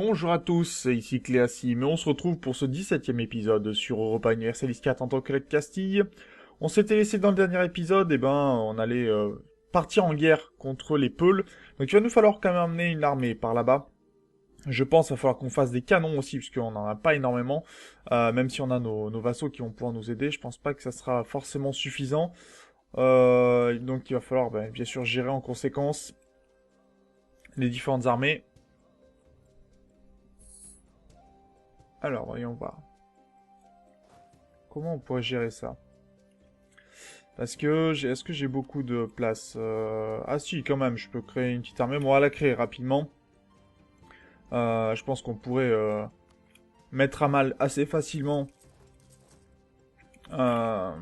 Bonjour à tous, c'est ici Cléassim, et on se retrouve pour ce 17e épisode sur Europa Universalis 4 en tant que de Castille. On s'était laissé dans le dernier épisode, on allait partir en guerre contre les Peuls, donc il va nous falloir quand même amener une armée par là-bas. Je pense qu'il va falloir qu'on fasse des canons aussi, puisqu'on n'en a pas énormément, même si on a nos vassaux qui vont pouvoir nous aider, je pense pas que ça sera forcément suffisant. Donc il va falloir bien sûr gérer en conséquence les différentes armées. Alors, voyons voir. Comment on pourrait gérer ça? Parce que est-ce que j'ai beaucoup de place? Ah si, quand même, je peux créer une petite armée. Bon, on va la créer rapidement. Je pense qu'on pourrait mettre à mal assez facilement. euh,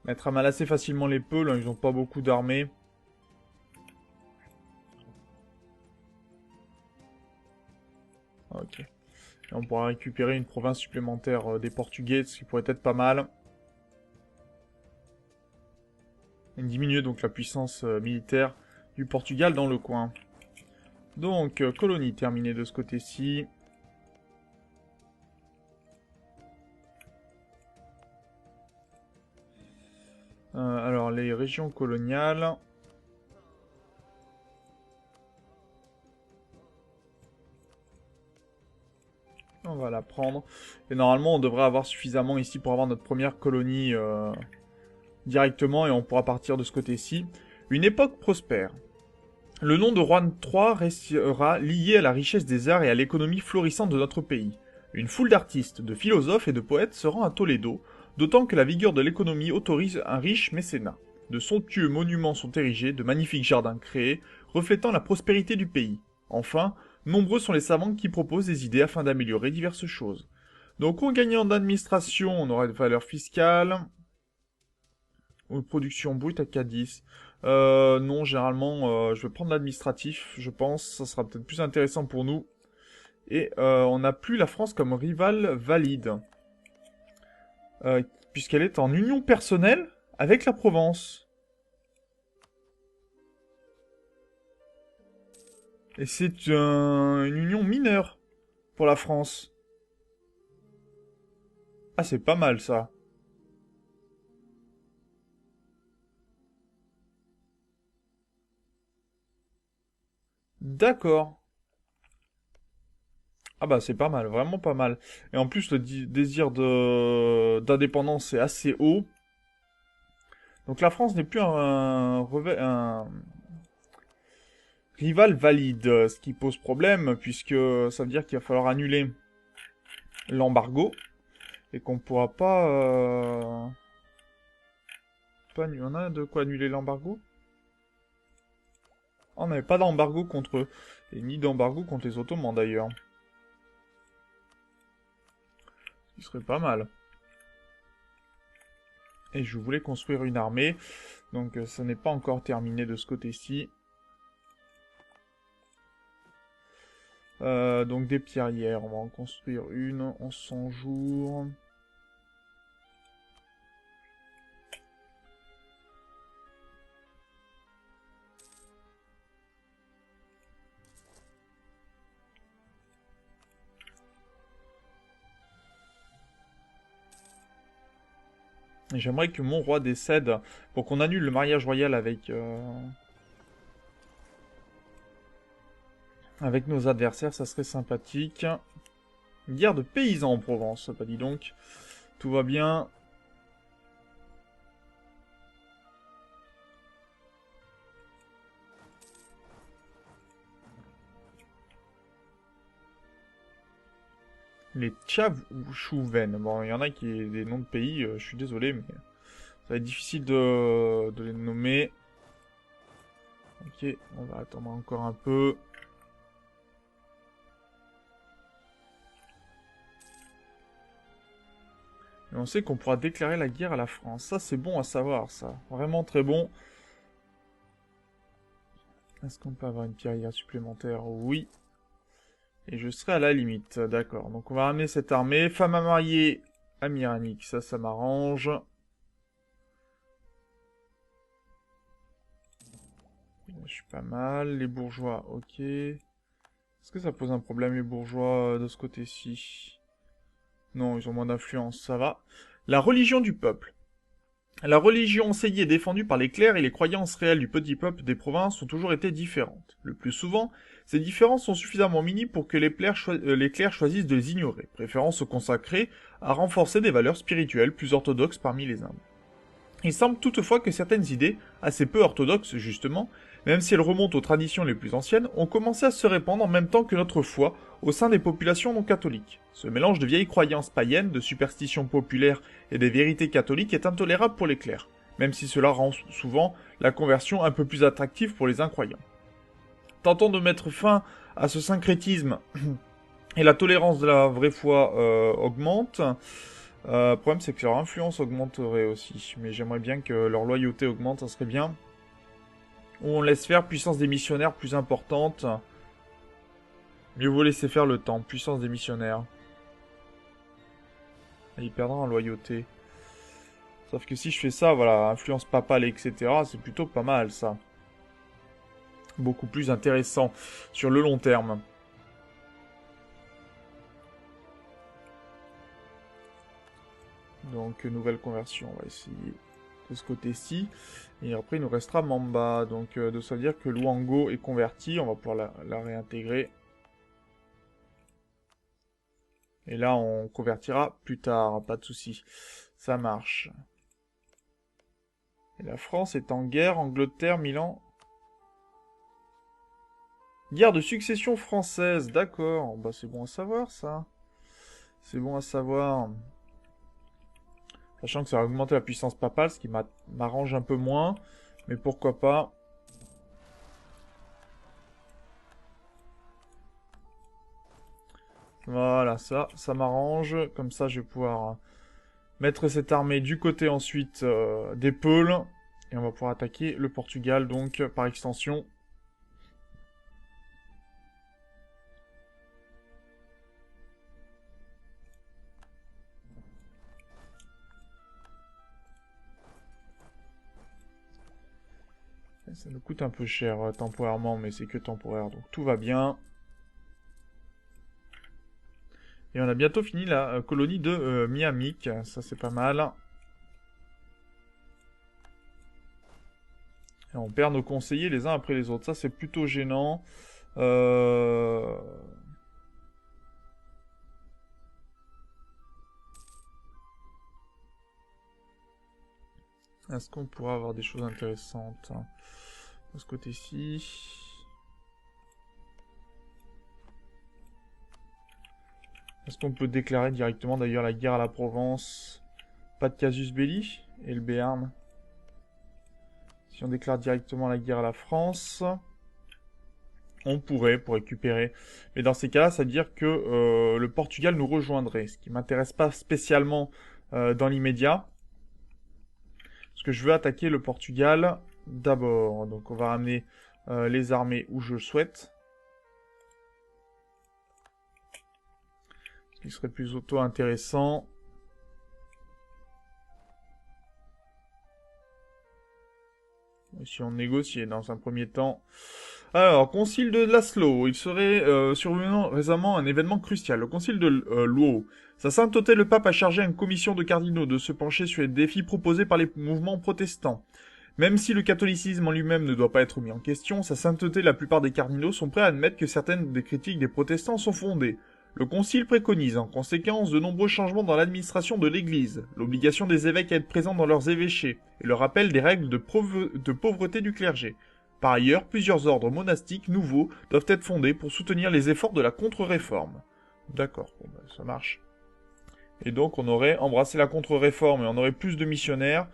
Mettre à mal assez facilement les Peuls, hein, ils n'ont pas beaucoup d'armées. Ok. Et on pourra récupérer une province supplémentaire des Portugais, ce qui pourrait être pas mal. Et diminuer donc la puissance militaire du Portugal dans le coin. Donc, colonie terminée de ce côté-ci. Alors, les régions coloniales. On va la prendre. Et normalement, on devrait avoir suffisamment ici pour avoir notre première colonie directement. Et on pourra partir de ce côté-ci. Une époque prospère. Le nom de Juan III restera lié à la richesse des arts et à l'économie florissante de notre pays. Une foule d'artistes, de philosophes et de poètes se rend à Toledo, d'autant que la vigueur de l'économie autorise un riche mécénat. De somptueux monuments sont érigés, de magnifiques jardins créés, reflétant la prospérité du pays. Enfin, nombreux sont les savants qui proposent des idées afin d'améliorer diverses choses. Donc, en gagnant d'administration, on aura une valeur fiscale, ou production brute à 4,10. Non, généralement, je vais prendre l'administratif, je pense. Ça sera peut-être plus intéressant pour nous. Et on n'a plus la France comme rivale valide. Puisqu'elle est en union personnelle avec la Provence. Et c'est une union mineure pour la France. Ah, c'est pas mal ça. D'accord. Ah bah c'est pas mal, vraiment pas mal. Et en plus le désir de d'indépendance est assez haut. Donc la France n'est plus un rival valide, ce qui pose problème puisque ça veut dire qu'il va falloir annuler l'embargo et qu'on pourra pas annuler. On a de quoi annuler l'embargo? On n'avait pas d'embargo contre eux et ni d'embargo contre les Ottomans d'ailleurs. Ce qui serait pas mal. Et je voulais construire une armée, donc ça n'est pas encore terminé de ce côté-ci. Donc des pierrières, on va en construire une en 100 jours. Et j'aimerais que mon roi décède pour qu'on annule le mariage royal avec nos adversaires, ça serait sympathique. Guerre de paysans en Provence, pas dit donc. Tout va bien. Les Tchavchouven. Bon, il y en a qui ont des noms de pays, je suis désolé, mais ça va être difficile de les nommer. Ok, on va attendre encore un peu. Et on sait qu'on pourra déclarer la guerre à la France. Ça, c'est bon à savoir, ça. Vraiment très bon. Est-ce qu'on peut avoir une pierrière supplémentaire? Oui. Et je serai à la limite. D'accord. Donc on va ramener cette armée. Femme à marier à Miranik. Ça m'arrange. Je suis pas mal. Les bourgeois, ok. Est-ce que ça pose un problème, les bourgeois, de ce côté-ci? Non, ils ont moins d'influence, ça va. La religion du peuple. La religion enseignée et défendue par les clercs et les croyances réelles du petit peuple des provinces ont toujours été différentes. Le plus souvent, ces différences sont suffisamment minimes pour que les clercs choisissent de les ignorer, préférant se consacrer à renforcer des valeurs spirituelles plus orthodoxes parmi les humbles. Il semble toutefois que certaines idées, assez peu orthodoxes justement, même si elles remontent aux traditions les plus anciennes, ont commencé à se répandre en même temps que notre foi au sein des populations non catholiques. Ce mélange de vieilles croyances païennes, de superstitions populaires et des vérités catholiques est intolérable pour les clercs, même si cela rend souvent la conversion un peu plus attractive pour les incroyants. Tentant de mettre fin à ce syncrétisme et la tolérance de la vraie foi augmente, le problème c'est que leur influence augmenterait aussi, mais j'aimerais bien que leur loyauté augmente, ça serait bien. Ou on laisse faire, puissance des missionnaires plus importante. Mieux vaut laisser faire le temps, puissance des missionnaires. Et il perdra en loyauté. Sauf que si je fais ça, voilà, influence papale, etc., c'est plutôt pas mal ça. Beaucoup plus intéressant sur le long terme. Donc, nouvelle conversion, on va essayer de ce côté-ci. Et après, il nous restera Mamba. Donc, ça veut dire que Luango est converti. On va pouvoir la réintégrer. Et là, on convertira plus tard. Pas de souci. Ça marche. Et la France est en guerre. Angleterre, Milan. Guerre de succession française. D'accord. Bah, c'est bon à savoir, ça. C'est bon à savoir. Sachant que ça va augmenter la puissance papale, ce qui m'arrange un peu moins. Mais pourquoi pas. Voilà, ça m'arrange. Comme ça, je vais pouvoir mettre cette armée du côté ensuite des Peuls. Et on va pouvoir attaquer le Portugal, donc, par extension. Ça nous coûte un peu cher temporairement, mais c'est que temporaire, donc tout va bien. Et on a bientôt fini la colonie de Miamik, ça c'est pas mal. Et on perd nos conseillers les uns après les autres, ça c'est plutôt gênant. Est-ce qu'on pourra avoir des choses intéressantes de ce côté-ci? Est-ce qu'on peut déclarer directement d'ailleurs la guerre à la Provence? Pas de casus belli? Et le Béarn? Si on déclare directement la guerre à la France, on pourrait pour récupérer. Mais dans ces cas-là, ça veut dire que le Portugal nous rejoindrait. Ce qui m'intéresse pas spécialement dans l'immédiat. Parce que je veux attaquer le Portugal d'abord. Donc on va ramener les armées où je le souhaite. Ce qui serait plus auto-intéressant. Si on négociait dans un premier temps. Alors, concile de Laszlo. Il serait survenant récemment un événement crucial. Le concile de Luo. Sa sainteté, le pape a chargé une commission de cardinaux de se pencher sur les défis proposés par les mouvements protestants. Même si le catholicisme en lui-même ne doit pas être mis en question, sa sainteté, la plupart des cardinaux sont prêts à admettre que certaines des critiques des protestants sont fondées. Le concile préconise en conséquence de nombreux changements dans l'administration de l'Église, l'obligation des évêques à être présents dans leurs évêchés, et le rappel des règles de pauvreté du clergé. Par ailleurs, plusieurs ordres monastiques nouveaux doivent être fondés pour soutenir les efforts de la contre-réforme. D'accord, bon ben, ça marche. Et donc on aurait embrassé la contre-réforme et on aurait plus de missionnaires.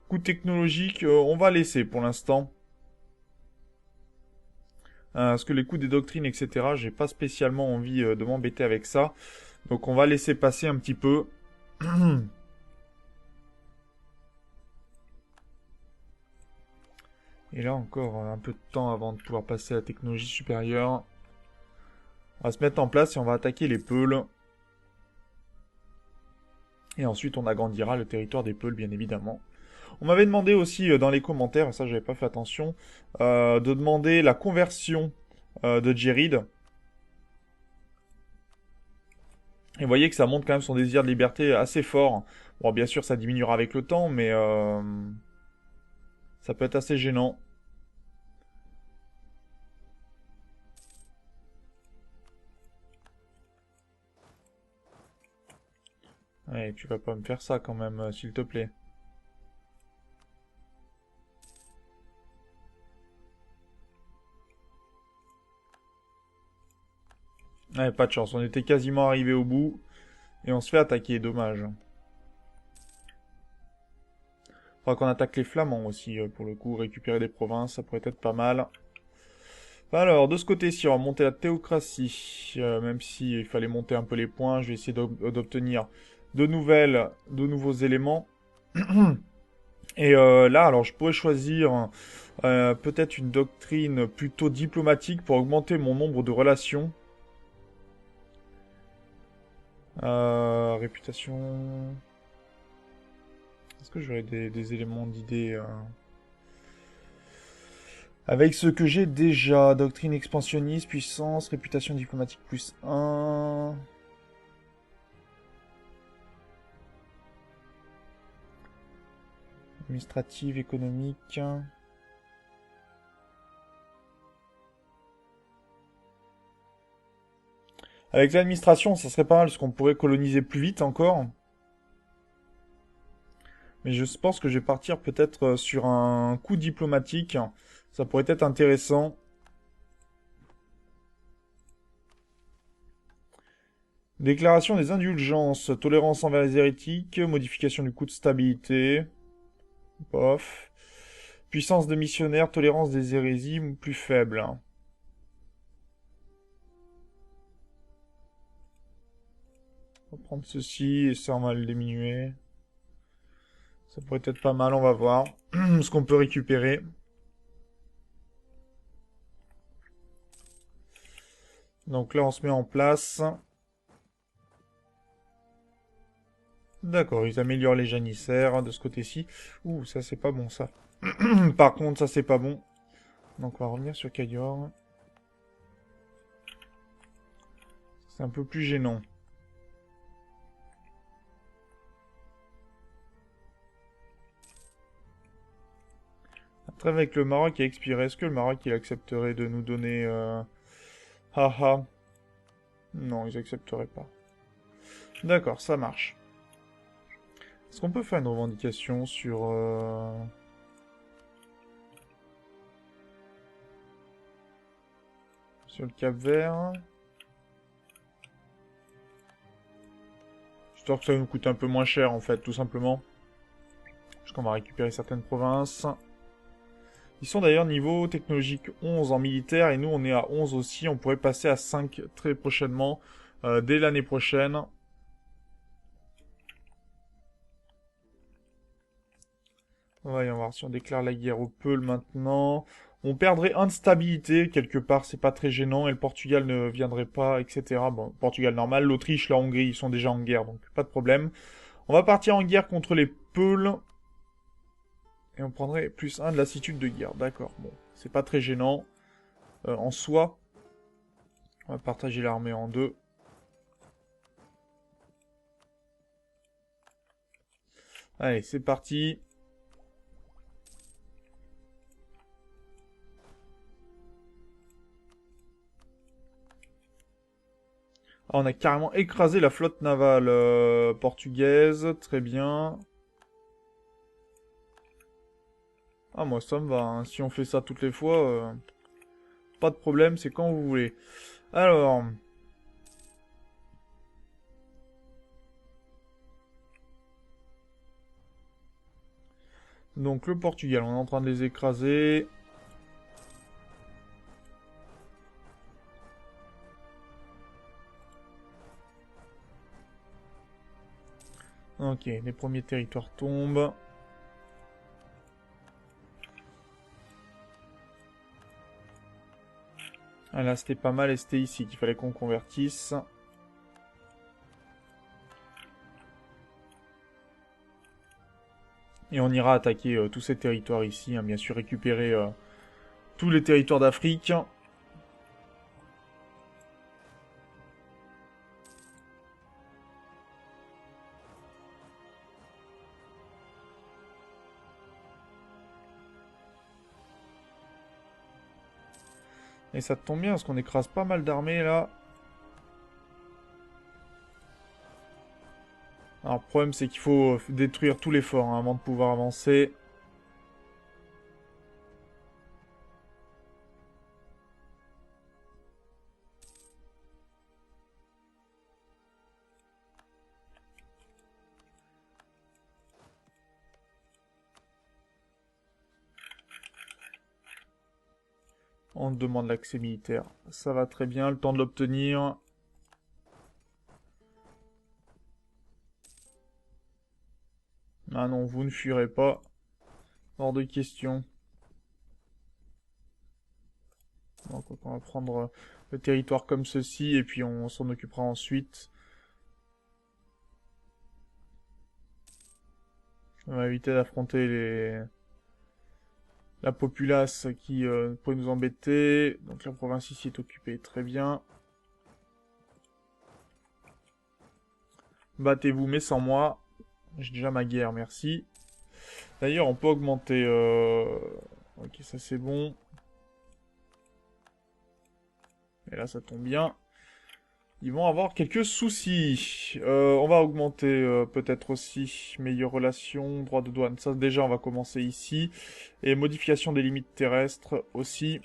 Coût technologique, on va laisser pour l'instant. Parce que les coûts des doctrines, etc., j'ai pas spécialement envie de m'embêter avec ça. Donc on va laisser passer un petit peu. Et là encore un peu de temps avant de pouvoir passer à la technologie supérieure. On va se mettre en place et on va attaquer les Peuls. Et ensuite on agrandira le territoire des Peuls, bien évidemment. On m'avait demandé aussi dans les commentaires, ça j'avais pas fait attention, de demander la conversion de Jérid. Et vous voyez que ça montre quand même son désir de liberté assez fort. Bon, bien sûr, ça diminuera avec le temps, mais ça peut être assez gênant. Ouais, tu vas pas me faire ça quand même, s'il te plaît. Ouais, pas de chance, on était quasiment arrivé au bout. Et on se fait attaquer, dommage. Faudra qu'on attaque les Flamands aussi, pour le coup, récupérer des provinces, ça pourrait être pas mal. Alors, de ce côté-ci, on va monter la théocratie. Même si il fallait monter un peu les points, je vais essayer d'obtenir de nouveaux éléments. Et là, alors, je pourrais choisir peut-être une doctrine plutôt diplomatique pour augmenter mon nombre de relations. Réputation... Est-ce que j'aurais des éléments d'idée avec ce que j'ai déjà, doctrine expansionniste, puissance, réputation diplomatique plus 1. Administrative, économique. Avec l'administration, ça serait pas mal parce qu'on pourrait coloniser plus vite encore. Mais je pense que je vais partir peut-être sur un coup diplomatique. Ça pourrait être intéressant. Déclaration des indulgences, tolérance envers les hérétiques, modification du coût de stabilité. Bof. Puissance de missionnaire, tolérance des hérésies plus faible. On va prendre ceci et ça on va le diminuer. Ça pourrait être pas mal, on va voir ce qu'on peut récupérer. Donc là on se met en place. D'accord, ils améliorent les janissaires de ce côté-ci. Ouh, ça c'est pas bon ça. Par contre, ça c'est pas bon. Donc on va revenir sur Cayor. C'est un peu plus gênant. La trêve avec le Maroc a expiré. Est-ce que le Maroc il accepterait de nous donner... Haha. Non, ils accepteraient pas. D'accord, ça marche. Est-ce qu'on peut faire une revendication sur... sur le Cap-Vert? Histoire que ça nous coûte un peu moins cher, en fait, tout simplement. Parce qu'on va récupérer certaines provinces. Ils sont d'ailleurs niveau technologique 11 en militaire, et nous, on est à 11 aussi. On pourrait passer à 5 très prochainement, dès l'année prochaine. Voyons voir si on déclare la guerre au Peul maintenant. On perdrait un de stabilité, quelque part, c'est pas très gênant, et le Portugal ne viendrait pas, etc. Bon, Portugal normal, l'Autriche, la Hongrie, ils sont déjà en guerre, donc pas de problème. On va partir en guerre contre les Peuls. Et on prendrait plus 1 de lassitude de guerre, d'accord. Bon, c'est pas très gênant. En soi, on va partager l'armée en deux. Allez, c'est parti. Ah, on a carrément écrasé la flotte navale portugaise. Très bien. Ah, moi, ça me va, hein. Si on fait ça toutes les fois, pas de problème, c'est quand vous voulez. Alors... Donc, le Portugal, on est en train de les écraser. Ok, les premiers territoires tombent. Ah là, c'était pas mal et c'était ici qu'il fallait qu'on convertisse. Et on ira attaquer tous ces territoires ici, hein, bien sûr récupérer tous les territoires d'Afrique. Et ça tombe bien parce qu'on écrase pas mal d'armées là. Alors le problème c'est qu'il faut détruire tous les forts hein, avant de pouvoir avancer. On demande l'accès militaire. Ça va très bien, le temps de l'obtenir. Ah non, vous ne fuirez pas. Hors de question. Donc on va prendre le territoire comme ceci et puis on s'en occupera ensuite. On va éviter d'affronter la populace qui pourrait nous embêter. Donc la province ici est occupée, très bien. Battez-vous mais sans moi. J'ai déjà ma guerre, merci. D'ailleurs on peut augmenter... Ok, ça c'est bon. Et là ça tombe bien. Ils vont avoir quelques soucis. On va augmenter peut-être aussi meilleures relations, droit de douane. Ça déjà on va commencer ici. Et modification des limites terrestres aussi.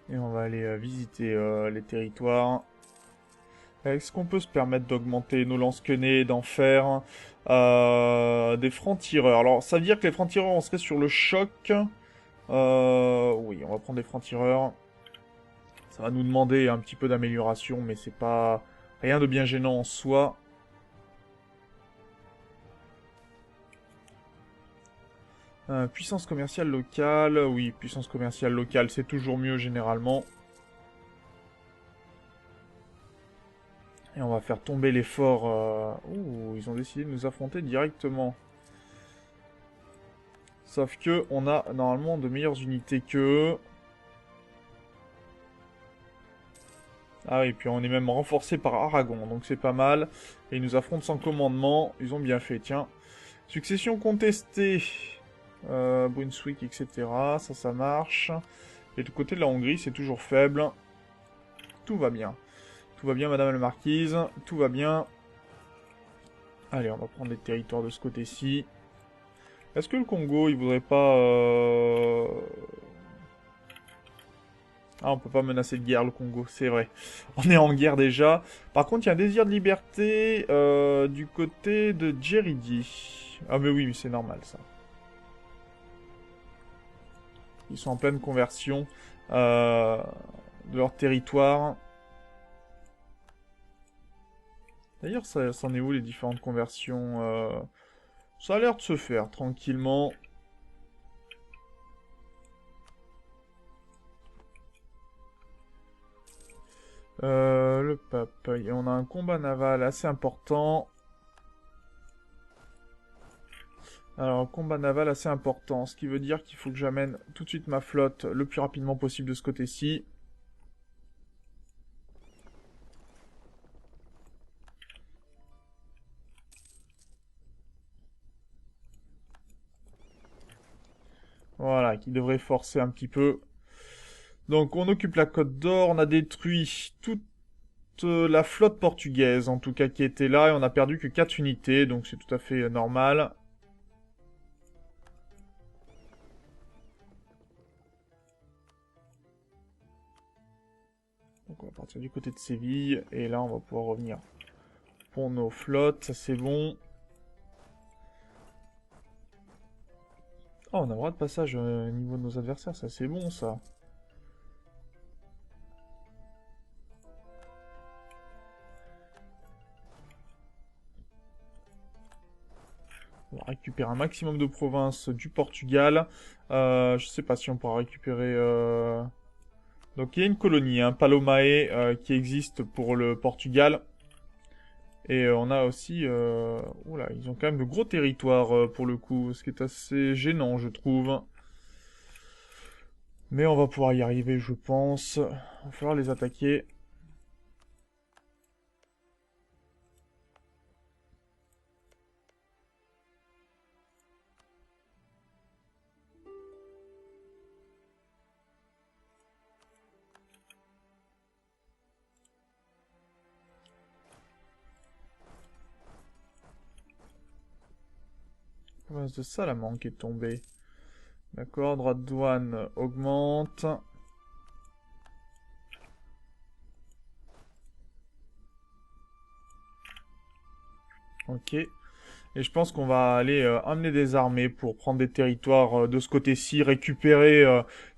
Et on va aller visiter les territoires. Est-ce qu'on peut se permettre d'augmenter nos lance-quenets, d'en faire des francs-tireurs? Alors, ça veut dire que les francs-tireurs, on serait sur le choc. Oui, on va prendre des francs-tireurs. Ça va nous demander un petit peu d'amélioration, mais c'est pas rien de bien gênant en soi. Puissance commerciale locale. Oui, puissance commerciale locale, c'est toujours mieux généralement. Et on va faire tomber les forts. Ouh, ils ont décidé de nous affronter directement. Sauf que on a normalement de meilleures unités qu'eux. Ah oui, puis on est même renforcé par Aragon, donc c'est pas mal. Et ils nous affrontent sans commandement, ils ont bien fait, tiens. Succession contestée. Brunswick, etc. Ça marche. Et du côté de la Hongrie, c'est toujours faible. Tout va bien. Tout va bien, madame la marquise. Tout va bien. Allez, on va prendre les territoires de ce côté-ci. Est-ce que le Congo, il voudrait pas... Ah, on peut pas menacer de guerre le Congo, c'est vrai. On est en guerre déjà. Par contre, il y a un désir de liberté du côté de Djeridi. Ah mais oui, mais c'est normal ça. Ils sont en pleine conversion de leur territoire. D'ailleurs, ça en est où les différentes conversions Ça a l'air de se faire tranquillement. Le pape. Et on a un combat naval assez important. Alors, combat naval assez important, ce qui veut dire qu'il faut que j'amène tout de suite ma flotte le plus rapidement possible de ce côté-ci. Voilà, qui devrait forcer un petit peu. Donc, on occupe la Côte d'Or, on a détruit toute la flotte portugaise, en tout cas, qui était là, et on a perdu que 4 unités, donc c'est tout à fait normal. Donc on va partir du côté de Séville, et là on va pouvoir revenir pour nos flottes, ça c'est bon. Oh, on a le droit de passage au niveau de nos adversaires, ça c'est bon ça. On va récupérer un maximum de provinces du Portugal. Je sais pas si on pourra récupérer... Donc il y a une colonie, hein, Palomae, qui existe pour le Portugal. Et on a aussi... Oula, ils ont quand même de gros territoires pour le coup, ce qui est assez gênant, je trouve. Mais on va pouvoir y arriver, je pense. Il va falloir les attaquer. province de Salamanque est tombée. D'accord, droit de douane augmente. Ok. Et je pense qu'on va aller amener des armées pour prendre des territoires de ce côté-ci, récupérer,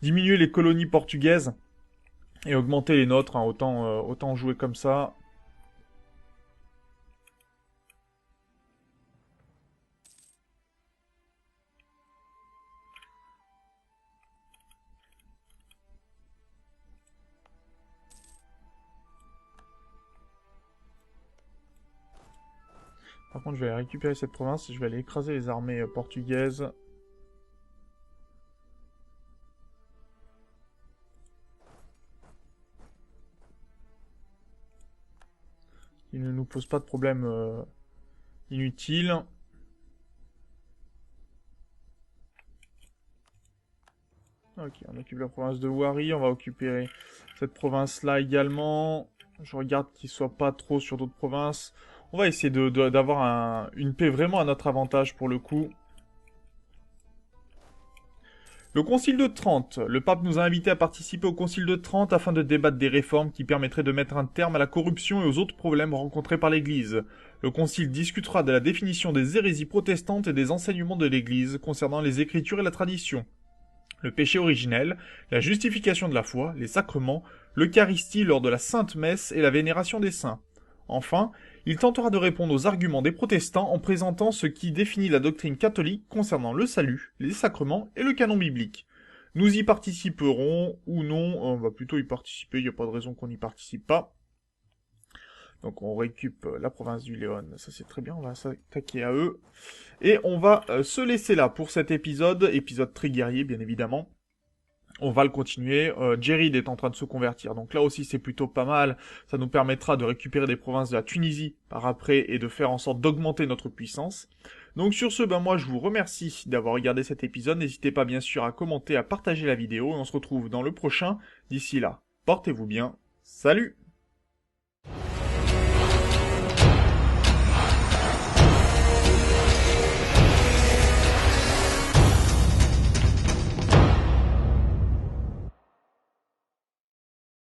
diminuer les colonies portugaises et augmenter les nôtres. Hein. Autant jouer comme ça. Par contre, je vais aller récupérer cette province et je vais aller écraser les armées portugaises. Il ne nous pose pas de problème inutile. Ok, on occupe la province de Wari, on va occuper cette province-là également. Je regarde qu'il soit pas trop sur d'autres provinces. On va essayer d'avoir une paix vraiment à notre avantage pour le coup. Le Concile de Trente. Le pape nous a invités à participer au Concile de Trente afin de débattre des réformes qui permettraient de mettre un terme à la corruption et aux autres problèmes rencontrés par l'Église. Le Concile discutera de la définition des hérésies protestantes et des enseignements de l'Église concernant les Écritures et la tradition. Le péché originel, la justification de la foi, les sacrements, l'Eucharistie lors de la Sainte Messe et la vénération des saints. Enfin, il tentera de répondre aux arguments des protestants en présentant ce qui définit la doctrine catholique concernant le salut, les sacrements et le canon biblique. Nous y participerons ou non, on va plutôt y participer, il n'y a pas de raison qu'on n'y participe pas. Donc on récup la province du Léon, ça c'est très bien, on va s'attaquer à eux. Et on va se laisser là pour cet épisode très guerrier bien évidemment. On va le continuer. Jerid est en train de se convertir, donc là aussi c'est plutôt pas mal. Ça nous permettra de récupérer des provinces de la Tunisie par après et de faire en sorte d'augmenter notre puissance. Donc sur ce, moi je vous remercie d'avoir regardé cet épisode. N'hésitez pas bien sûr à commenter, à partager la vidéo et on se retrouve dans le prochain. D'ici là, portez-vous bien. Salut!